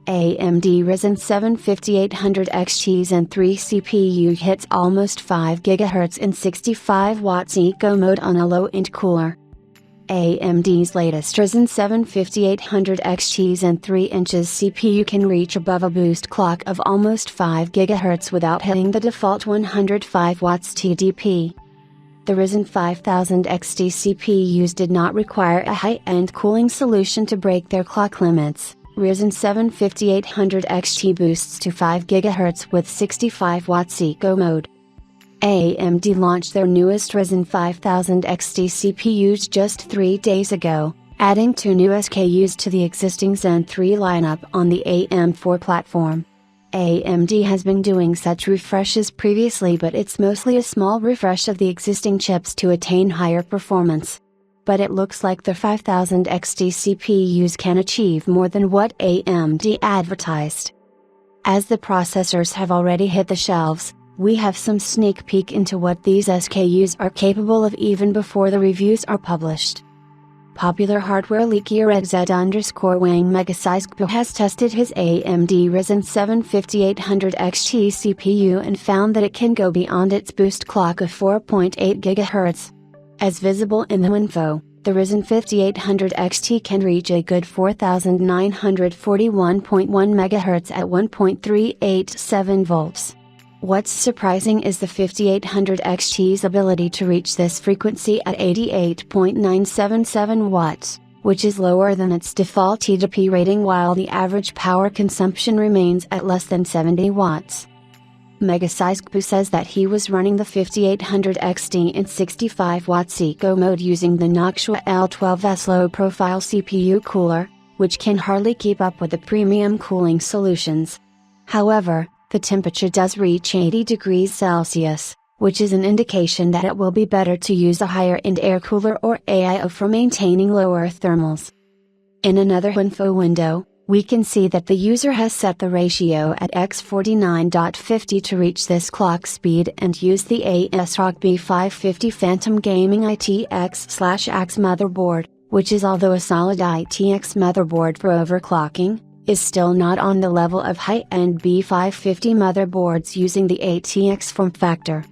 AMD Ryzen 7 5800X Zen 3 CPU hits almost 5 GHz in 65 watts eco mode on a low-end cooler. AMD's latest Ryzen 7 5800X Zen 3 inches CPU can reach above a boost clock of almost 5 GHz without hitting the default 105 watts TDP. The Ryzen 5000 XT CPUs did not require a high-end cooling solution to break their clock limits. Ryzen 7 5800 XT boosts to 5 GHz with 65 watts eco mode. AMD launched their newest Ryzen 5000 XT CPUs just 3 days ago, adding 2 new SKUs to the existing Zen 3 lineup on the AM4 platform. AMD has been doing such refreshes previously, but it's mostly a small refresh of the existing chips to attain higher performance. But it looks like the 5000 XT CPUs can achieve more than what AMD advertised. As the processors have already hit the shelves, we have some sneak peek into what these SKUs are capable of even before the reviews are published. Popular hardware leaker @Z_Wang Megasize has tested his AMD Ryzen 7 5800 XT CPU and found that it can go beyond its boost clock of 4.8 GHz. As visible in the info, the Ryzen 5800 XT can reach a good 4941.1 MHz at 1.387 volts. What's surprising is the 5800 XT's ability to reach this frequency at 88.977 watts, which is lower than its default TDP rating, while the average power consumption remains at less than 70 watts. Megasize says that he was running the 5800 XT in 65 watts eco mode using the Noctua L12S low profile CPU cooler, which can hardly keep up with the premium cooling solutions. However, the temperature does reach 80 degrees Celsius, which is an indication that it will be better to use a higher-end air cooler or AIO for maintaining lower thermals. In another info window, we can see that the user has set the ratio at x49.50 to reach this clock speed and use the ASRock B550 Phantom Gaming ITX/AX motherboard, which is, although a solid ITX motherboard for overclocking, is still not on the level of high-end B550 motherboards using the ATX form factor.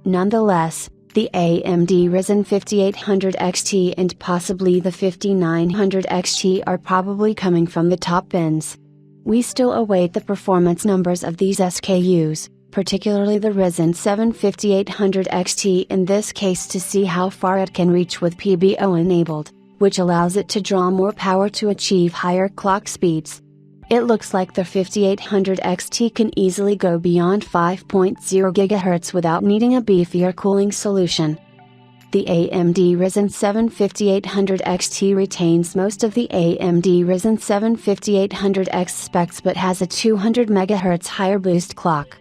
Nonetheless, the AMD Ryzen 5800 XT and possibly the 5900 XT are probably coming from the top ends. We still await the performance numbers of these SKUs, particularly the Ryzen 7 5800 XT in this case, to see how far it can reach with PBO enabled, which allows it to draw more power to achieve higher clock speeds. It looks like the 5800 XT can easily go beyond 5.0 GHz without needing a beefier cooling solution. The AMD Ryzen 7 5800 XT retains most of the AMD Ryzen 7 5800X specs but has a 200 MHz higher boost clock.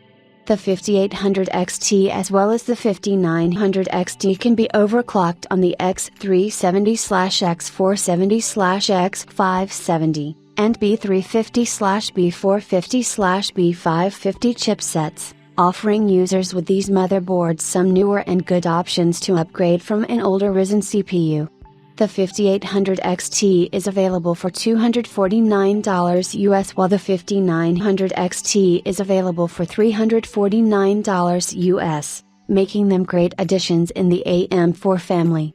The 5800 XT as well as the 5900 XT can be overclocked on the X370/X470/X570. and B350/B450/B550 chipsets, offering users with these motherboards some newer and good options to upgrade from an older Ryzen CPU. The 5800 XT is available for $249 US, while the 5900 XT is available for $349 US, making them great additions in the AM4 family.